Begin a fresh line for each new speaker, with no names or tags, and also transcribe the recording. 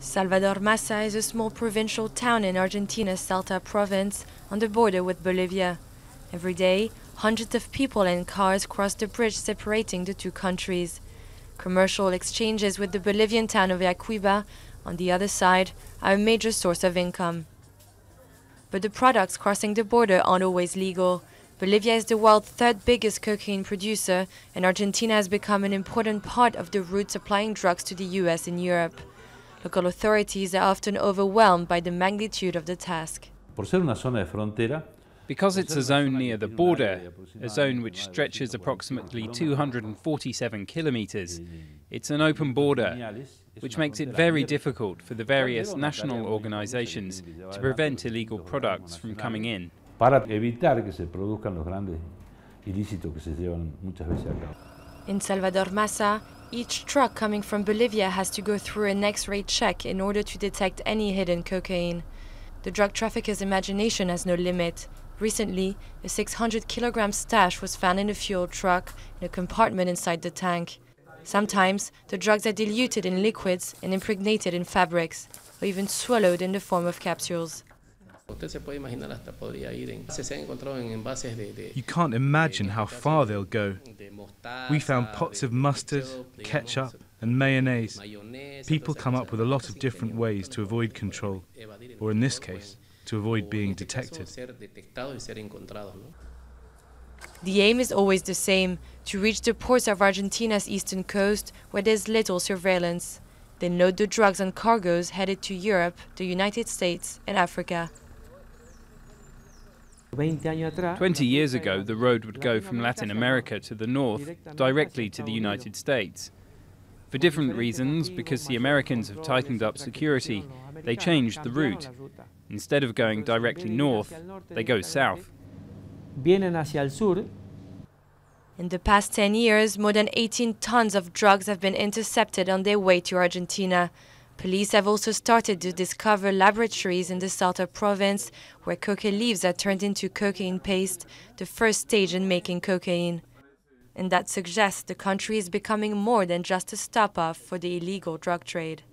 Salvador Massa is a small provincial town in Argentina's Salta province on the border with Bolivia. Every day, hundreds of people and cars cross the bridge separating the two countries. Commercial exchanges with the Bolivian town of Yacuiba, on the other side, are a major source of income. But the products crossing the border aren't always legal. Bolivia is the world's third biggest cocaine producer, and Argentina has become an important part of the route supplying drugs to the US and Europe. Local authorities are often overwhelmed by the magnitude of the task.
Because it's a zone near the border, a zone which stretches approximately 247 kilometers, it's an open border, which makes it very difficult for the various national organizations to prevent illegal products from coming in.
In Salvador Massa, each truck coming from Bolivia has to go through an X-ray check in order to detect any hidden cocaine. The drug trafficker's imagination has no limit. Recently, a 600-kilogram stash was found in a fuel truck in a compartment inside the tank. Sometimes, the drugs are diluted in liquids and impregnated in fabrics, or even swallowed in the form of capsules.
You can't imagine how far they'll go. We found pots of mustard, ketchup, and mayonnaise. People come up with a lot of different ways to avoid control, or in this case, to avoid being detected.
The aim is always the same, to reach the ports of Argentina's eastern coast where there's little surveillance. They load the drugs on cargoes headed to Europe, the United States, and Africa.
20 years ago, the road would go from Latin America to the north, directly to the United States. For different reasons, because the Americans have tightened up security, they changed the route. Instead of going directly north, they go south.
In the past 10 years, more than 18 tons of drugs have been intercepted on their way to Argentina. Police have also started to discover laboratories in the Salta province where coca leaves are turned into cocaine paste, the first stage in making cocaine. And that suggests the country is becoming more than just a stop-off for the illegal drug trade.